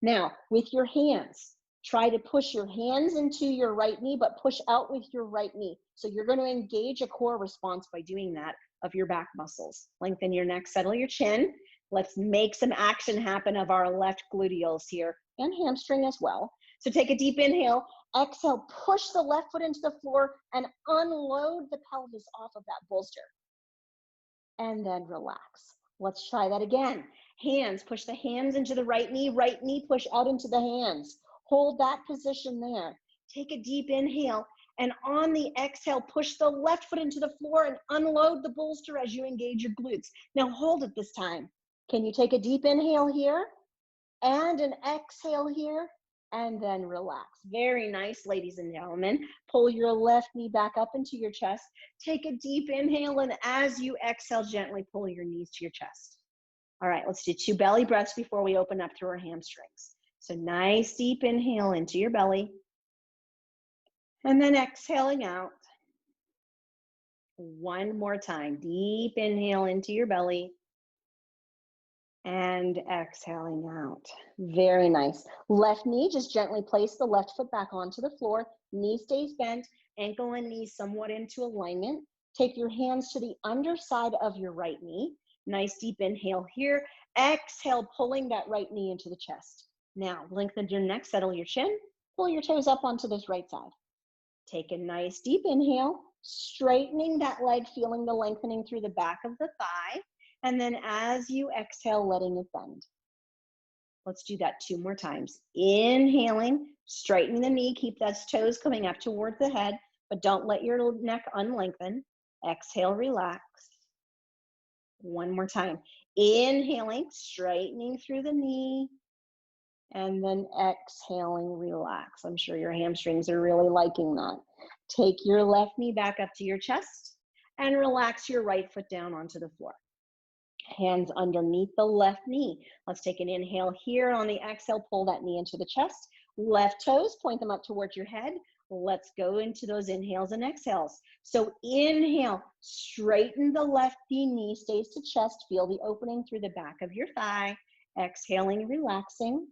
Now, with your hands, try to push your hands into your right knee, but push out with your right knee. So you're going to engage a core response by doing that of your back muscles. Lengthen your neck, settle your chin. Let's make some action happen of our left gluteals here and hamstring as well. So take a deep inhale, exhale, push the left foot into the floor and unload the pelvis off of that bolster. And then relax. Let's try that again. Hands, push the hands into the right knee push out into the hands. Hold that position there. Take a deep inhale, and on the exhale, push the left foot into the floor and unload the bolster as you engage your glutes. Now hold it this time. Can you take a deep inhale here and an exhale here, and then relax? Very nice, ladies and gentlemen. Pull your left knee back up into your chest. Take a deep inhale, and as you exhale, gently pull your knees to your chest. All right, let's do 2 belly breaths before we open up through our hamstrings. So nice deep inhale into your belly, and then exhaling out. One more time, deep inhale into your belly, and exhaling out. Very nice. Left knee, just gently place the left foot back onto the floor. Knee stays bent, ankle and knee somewhat into alignment. Take your hands to the underside of your right knee. Nice deep inhale here. Exhale, pulling that right knee into the chest. Now, lengthen your neck, settle your chin, pull your toes up onto this right side. Take a nice deep inhale, straightening that leg, feeling the lengthening through the back of the thigh. And then as you exhale, letting it bend. Let's do that 2 more times. Inhaling, straighten the knee, keep those toes coming up toward the head, but don't let your neck unlengthen. Exhale, relax. One more time. Inhaling, straightening through the knee, and then exhaling, relax. I'm sure your hamstrings are really liking that. Take your left knee back up to your chest and relax your right foot down onto the floor. Hands underneath the left knee. Let's take an inhale here. On the exhale, pull that knee into the chest. Left toes, point them up towards your head. Let's go into those inhales and exhales. So inhale, straighten the left knee, stays to chest. Feel the opening through the back of your thigh. Exhaling, relaxing.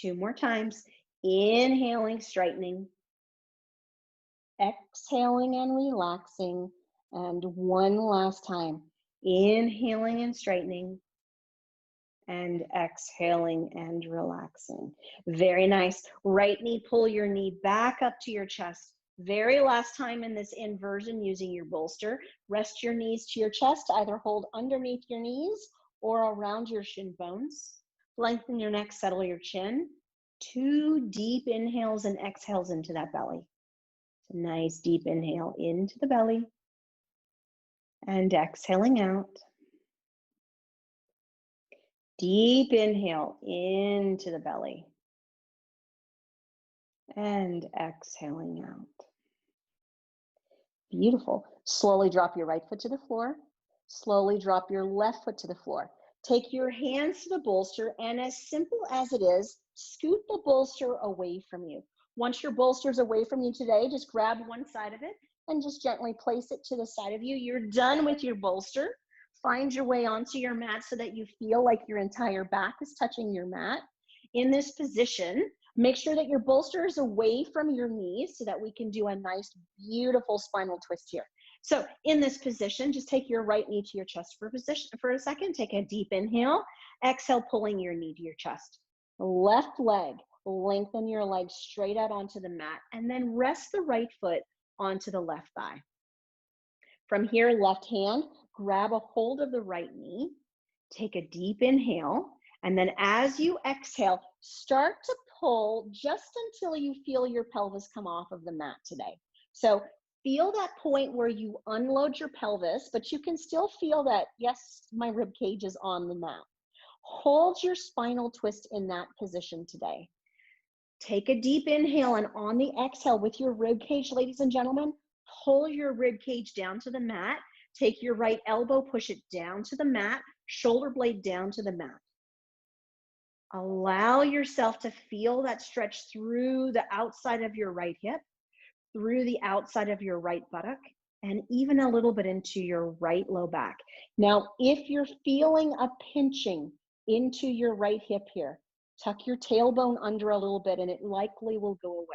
2 more times. Inhaling, straightening. Exhaling and relaxing. And one last time. Inhaling and straightening, and exhaling and relaxing. Very nice. Right knee, pull your knee back up to your chest. Very last time in this inversion using your bolster. Rest your knees to your chest. Either hold underneath your knees or around your shin bones. Lengthen your neck, settle your chin. 2 deep inhales and exhales into that belly. So nice deep inhale into the belly. And exhaling out. Deep inhale into the belly. And exhaling out. Beautiful. Slowly drop your right foot to the floor. Slowly drop your left foot to the floor. Take your hands to the bolster, and as simple as it is, scoot the bolster away from you. Once your bolster's away from you today, just grab one side of it and just gently place it to the side of you. You're done with your bolster. Find your way onto your mat so that you feel like your entire back is touching your mat. In this position, make sure that your bolster is away from your knees so that we can do a nice, beautiful spinal twist here. So in this position, just take your right knee to your chest for a second. Take a deep inhale. Exhale, pulling your knee to your chest. Left leg, lengthen your leg straight out onto the mat, and then rest the right foot onto the left thigh. From here, left hand, grab a hold of the right knee. Take a deep inhale. And then as you exhale, start to pull just until you feel your pelvis come off of the mat today. So feel that point where you unload your pelvis, but you can still feel that, yes, my rib cage is on the mat. Hold your spinal twist in that position today. Take a deep inhale, and on the exhale with your rib cage, ladies and gentlemen, pull your rib cage down to the mat. Take your right elbow, push it down to the mat, shoulder blade down to the mat. Allow yourself to feel that stretch through the outside of your right hip, through the outside of your right buttock, and even a little bit into your right low back. Now, if you're feeling a pinching into your right hip here, tuck your tailbone under a little bit and it likely will go away.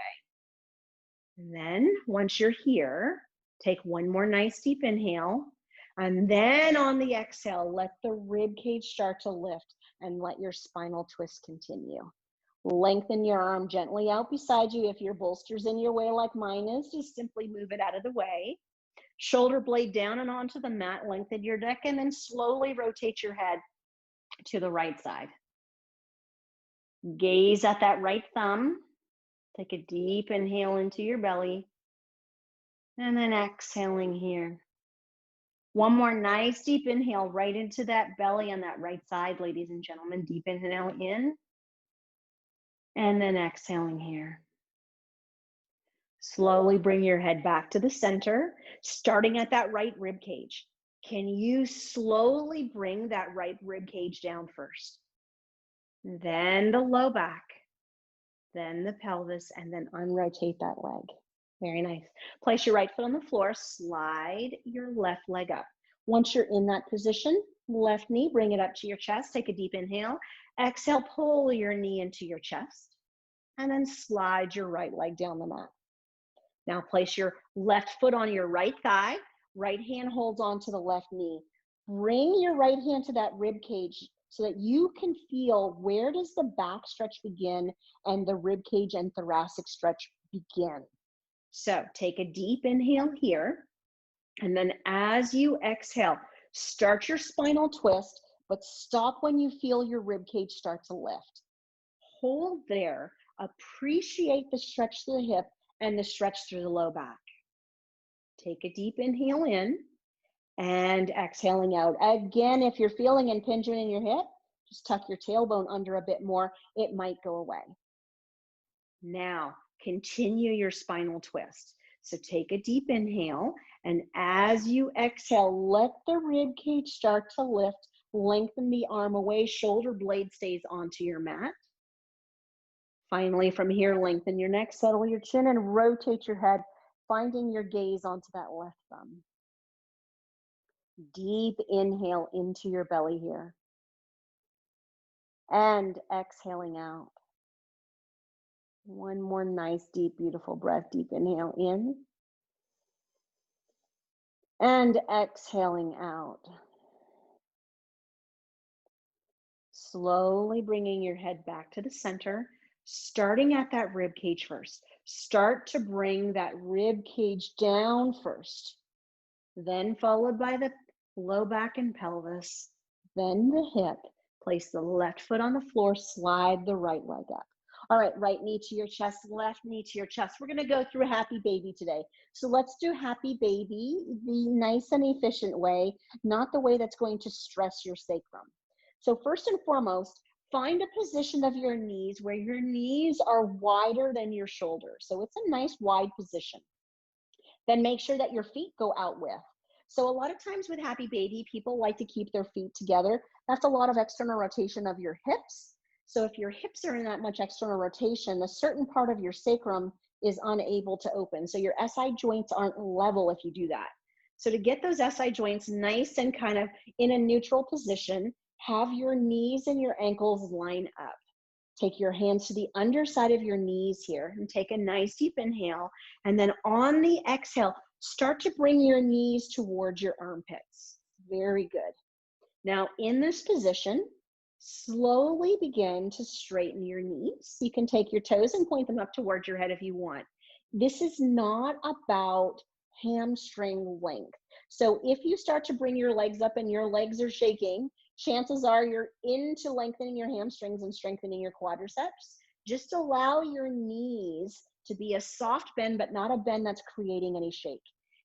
And then once you're here, take one more nice deep inhale. And then on the exhale, let the rib cage start to lift and let your spinal twist continue. Lengthen your arm gently out beside you. If your bolster's in your way like mine is, just simply move it out of the way. Shoulder blade down and onto the mat, lengthen your neck, and then slowly rotate your head to the right side. Gaze at that right thumb. Take a deep inhale into your belly. And then exhaling here. One more nice deep inhale right into that belly on that right side, ladies and gentlemen. Deep inhale in. And then exhaling here. Slowly bring your head back to the center, starting at that right rib cage. Can you slowly bring that right rib cage down first? Then the low back, then the pelvis, and then unrotate that leg. Very nice. Place your right foot on the floor, slide your left leg up. Once you're in that position, left knee, bring it up to your chest. Take a deep inhale. Exhale, pull your knee into your chest, and then slide your right leg down the mat. Now place your left foot on your right thigh. Right hand holds onto the left knee. Bring your right hand to that rib cage so that you can feel where does the back stretch begin and the rib cage and thoracic stretch begin. So take a deep inhale here. And then as you exhale, start your spinal twist, but stop when you feel your rib cage start to lift. Hold there. Appreciate the stretch through the hip and the stretch through the low back. Take a deep inhale in and exhaling out. Again, if you're feeling impingement in your hip, just tuck your tailbone under a bit more. It might go away. Now, continue your spinal twist. So take a deep inhale, and as you exhale, let the rib cage start to lift. Lengthen the arm away, shoulder blade stays onto your mat. Finally, from here, lengthen your neck, settle your chin, and rotate your head, finding your gaze onto that left thumb. Deep inhale into your belly here. And exhaling out. One more nice, deep, beautiful breath. Deep inhale in. And exhaling out. Slowly bringing your head back to the center, starting at that rib cage first. Start to bring that rib cage down first, then followed by the low back and pelvis, then the hip. Place the left foot on the floor, slide the right leg up. All right, right knee to your chest, left knee to your chest. We're gonna go through Happy Baby today. So let's do Happy Baby the nice and efficient way, not the way that's going to stress your sacrum. So first and foremost, find a position of your knees where your knees are wider than your shoulders. So it's a nice wide position. Then make sure that your feet go out with. So a lot of times with Happy Baby, people like to keep their feet together. That's a lot of external rotation of your hips. So if your hips are in that much external rotation, a certain part of your sacrum is unable to open. So your SI joints aren't level if you do that. So to get those SI joints nice and kind of in a neutral position, have your knees and your ankles line up. Take your hands to the underside of your knees here and take a nice deep inhale. And then on the exhale, start to bring your knees towards your armpits. Very good. Now in this position, slowly begin to straighten your knees. You can take your toes and point them up towards your head if you want. This is not about hamstring length. So if you start to bring your legs up and your legs are shaking, chances are you're into lengthening your hamstrings and strengthening your quadriceps. Just allow your knees to be a soft bend, but not a bend that's creating any shake.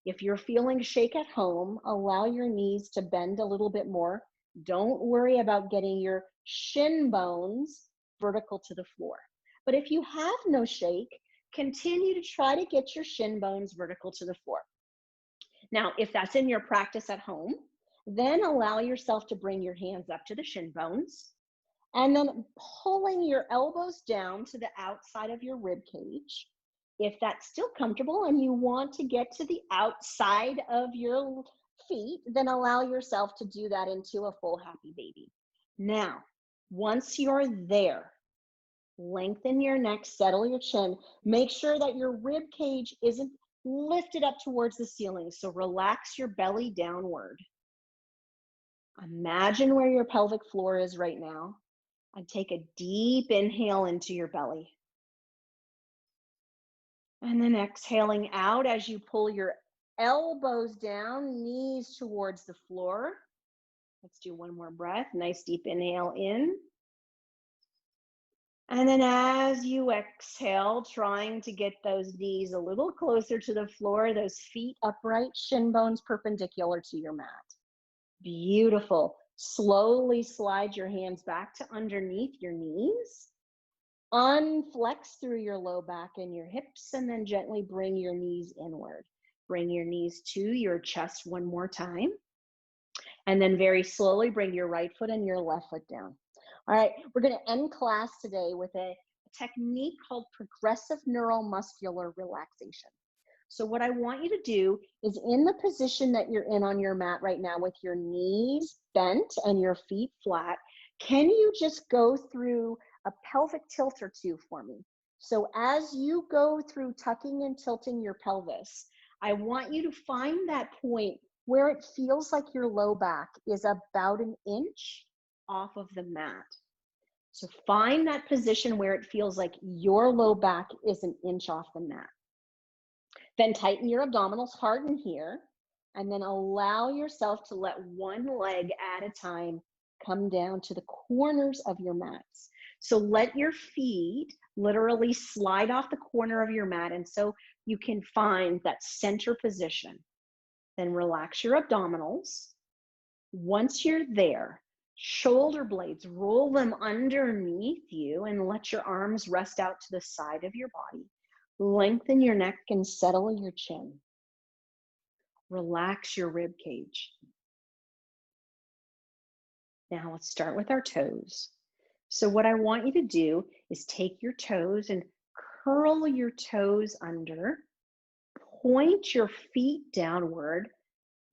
If you're feeling shake at home, allow your knees to bend a little bit more. Don't worry about getting your shin bones vertical to the floor. But if you have no shake, continue to try to get your shin bones vertical to the floor. Now, if that's in your practice at home, then allow yourself to bring your hands up to the shin bones and then pulling your elbows down to the outside of your rib cage. If that's still comfortable and you want to get to the outside of your feet, then allow yourself to do that into a full happy baby. Now, once you're there, lengthen your neck, settle your chin. Make sure that your rib cage isn't lifted up towards the ceiling. So relax your belly downward. Imagine where your pelvic floor is right now and take a deep inhale into your belly. And then exhaling out as you pull your elbows down, knees towards the floor. Let's do one more breath. Nice deep inhale in. And then as you exhale, trying to get those knees a little closer to the floor, those feet upright, shin bones perpendicular to your mat. Beautiful. Slowly slide your hands back to underneath your knees. Unflex through your low back and your hips, and then gently bring your knees inward. Bring your knees to your chest one more time. And then very slowly bring your right foot and your left foot down. All right, we're going to end class today with a technique called progressive neuromuscular relaxation. So what I want you to do is, in the position that you're in on your mat right now with your knees bent and your feet flat, can you just go through a pelvic tilt or two for me? So as you go through tucking and tilting your pelvis, I want you to find that point where it feels like your low back is about an inch off of the mat. So find that position where it feels like your low back is an inch off the mat. Then tighten your abdominals, harden here, and then allow yourself to let one leg at a time come down to the corners of your mats. So let your feet literally slide off the corner of your mat, and so you can find that center position. Then relax your abdominals. Once you're there, shoulder blades, roll them underneath you and let your arms rest out to the side of your body. Lengthen your neck and settle your chin. Relax your rib cage. Now let's start with our toes. So what I want you to do is take your toes and curl your toes under. Point your feet downward.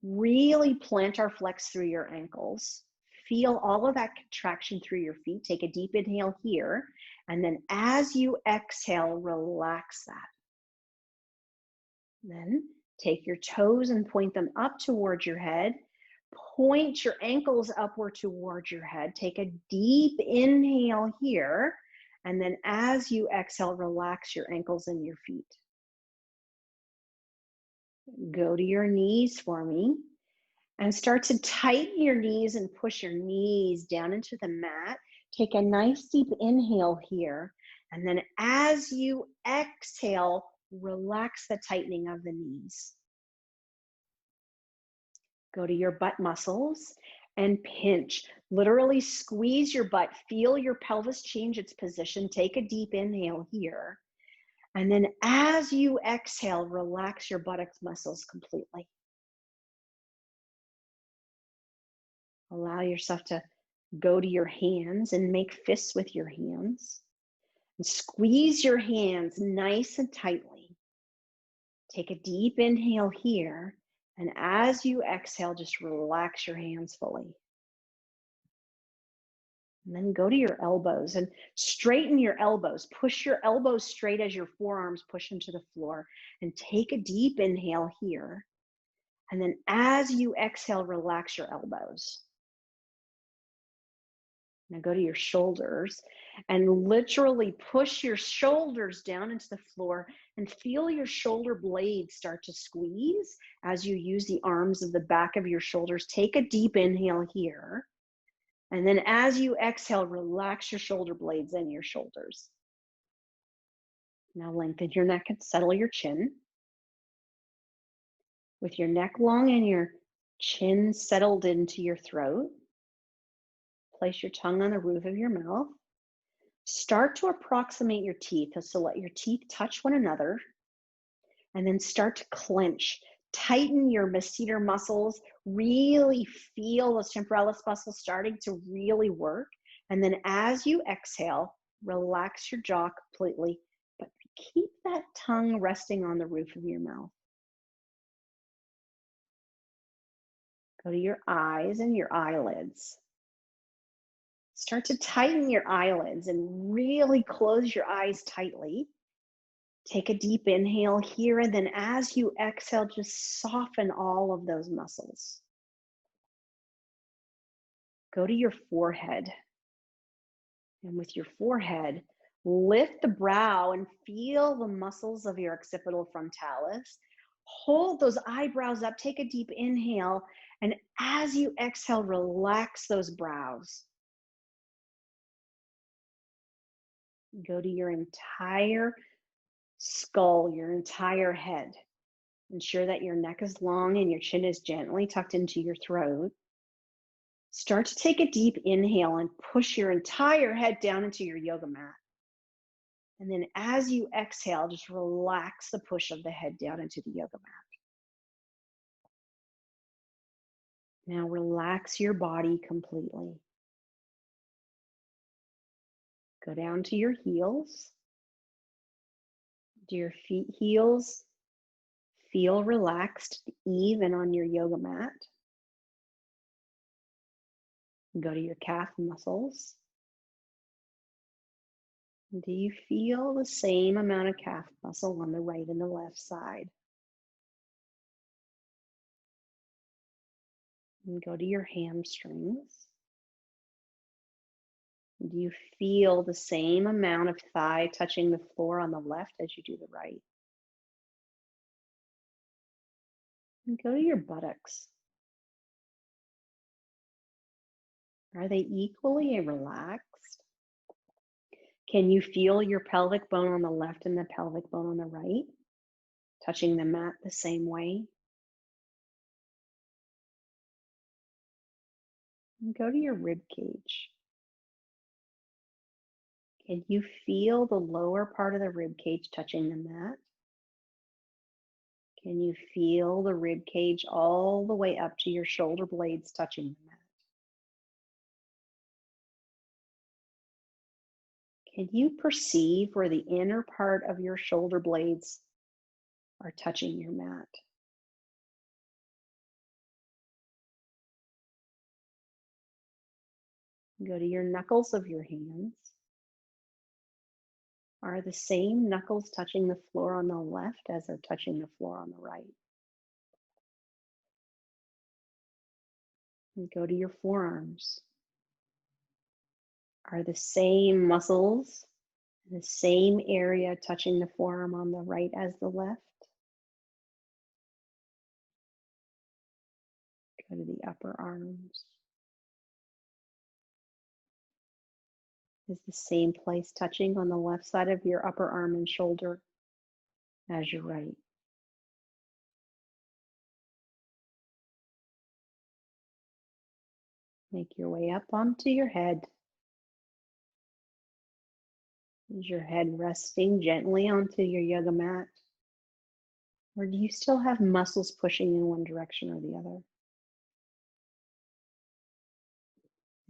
Really plantar flex through your ankles. Feel all of that contraction through your feet. Take a deep inhale here. And then as you exhale, relax that. Then take your toes and point them up towards your head. Point your ankles upward towards your head. Take a deep inhale here. And then as you exhale, relax your ankles and your feet. Go to your knees for me. And start to tighten your knees and push your knees down into the mat. Take a nice deep inhale here. And then as you exhale, relax the tightening of the knees. Go to your butt muscles and pinch. Literally squeeze your butt. Feel your pelvis change its position. Take a deep inhale here. And then as you exhale, relax your buttocks muscles completely. Allow yourself to Go to your hands and make fists with your hands. And squeeze your hands nice and tightly. Take a deep inhale here. And as you exhale, just relax your hands fully. And then go to your elbows and straighten your elbows. Push your elbows straight as your forearms push into the floor. And take a deep inhale here. And then as you exhale, relax your elbows. Now go to your shoulders and literally push your shoulders down into the floor and feel your shoulder blades start to squeeze as you use the arms of the back of your shoulders. Take a deep inhale here. And then as you exhale, relax your shoulder blades and your shoulders. Now lengthen your neck and settle your chin. With your neck long and your chin settled into your throat, place your tongue on the roof of your mouth. Start to approximate your teeth. So let your teeth touch one another. And then start to clench. Tighten your masseter muscles. Really feel those temporalis muscles starting to really work. And then as you exhale, relax your jaw completely. But keep that tongue resting on the roof of your mouth. Go to your eyes and your eyelids. Start to tighten your eyelids and really close your eyes tightly. Take a deep inhale here, and then as you exhale, just soften all of those muscles. Go to your forehead. And with your forehead, lift the brow and feel the muscles of your occipital frontalis. Hold those eyebrows up. Take a deep inhale. And as you exhale, relax those brows. Go to your entire skull, your entire head. Ensure that your neck is long and your chin is gently tucked into your throat. Start to take a deep inhale and push your entire head down into your yoga mat. And then as you exhale, just relax the push of the head down into the yoga mat. Now relax your body completely. Go down to your heels. Do your heels feel relaxed, even on your yoga mat? Go to your calf muscles. Do you feel the same amount of calf muscle on the right and the left side? And go to your hamstrings. Do you feel the same amount of thigh touching the floor on the left as you do the right? And go to your buttocks. Are they equally relaxed? Can you feel your pelvic bone on the left and the pelvic bone on the right, touching the mat the same way? And go to your rib cage. Can you feel the lower part of the rib cage touching the mat? Can you feel the rib cage all the way up to your shoulder blades touching the mat? Can you perceive where the inner part of your shoulder blades are touching your mat? Go to your knuckles of your hands. Are the same knuckles touching the floor on the left as they're touching the floor on the right? And go to your forearms. Are the same muscles, the same area touching the forearm on the right as the left? Go to the upper arms. Is the same place touching on the left side of your upper arm and shoulder as your right? Make your way up onto your head. Is your head resting gently onto your yoga mat? Or do you still have muscles pushing in one direction or the other?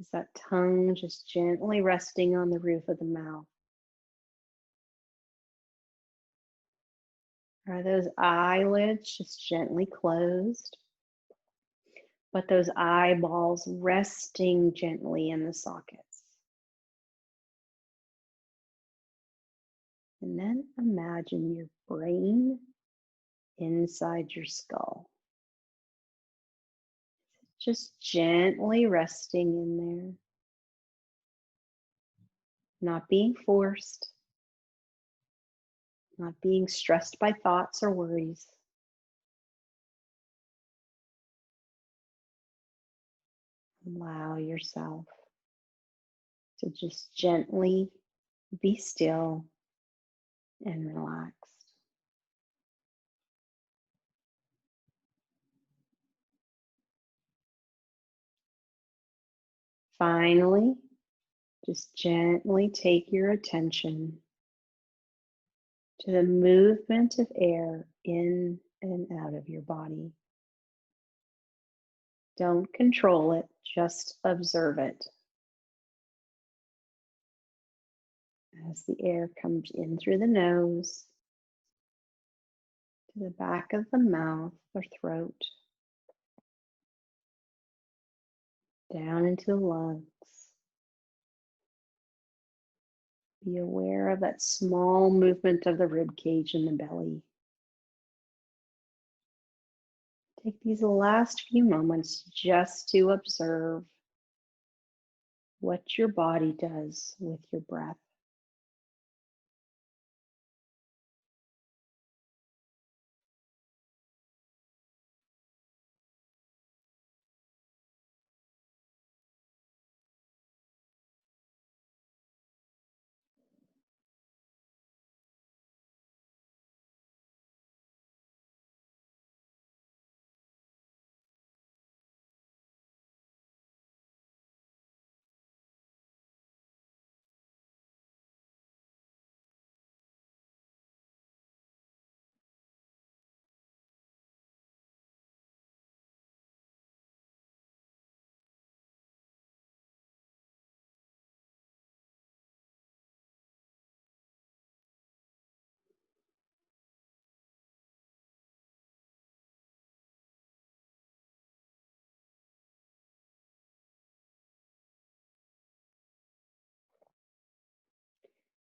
Is that tongue just gently resting on the roof of the mouth? Are those eyelids just gently closed, but those eyeballs resting gently in the sockets? And then imagine your brain inside your skull, just gently resting in there, not being forced, not being stressed by thoughts or worries. Allow yourself to just gently be still and relaxed. Finally, just gently take your attention to the movement of air in and out of your body. Don't control it, just observe it. As the air comes in through the nose, to the back of the mouth or throat, down into the lungs. Be aware of that small movement of the rib cage and the belly. Take these last few moments just to observe what your body does with your breath.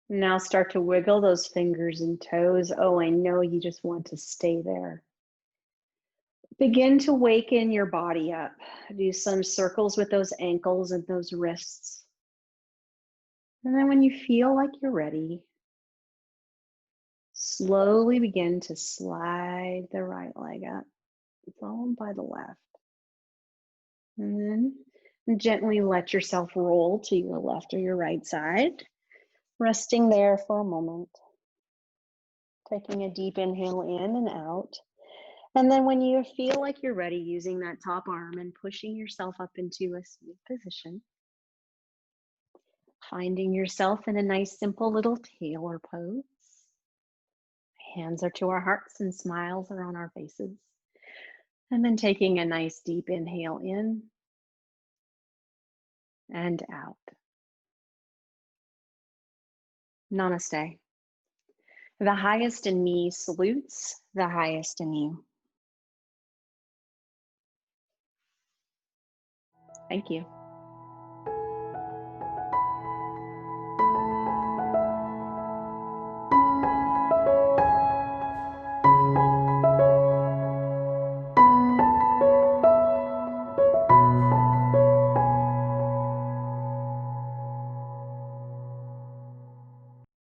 Now start to wiggle those fingers and toes. Oh, I know you just want to stay there. Begin to waken your body up. Do some circles with those ankles and those wrists. And then when you feel like you're ready, slowly begin to slide the right leg up, followed by the left. And then gently let yourself roll to your left or your right side, resting there for a moment. Taking a deep inhale in and out. And then when you feel like you're ready, using that top arm and pushing yourself up into a seated position, finding yourself in a nice, simple little tailor pose. Hands are to our hearts and smiles are on our faces. And then taking a nice deep inhale in and out. Namaste. The highest in me salutes the highest in you. Thank you.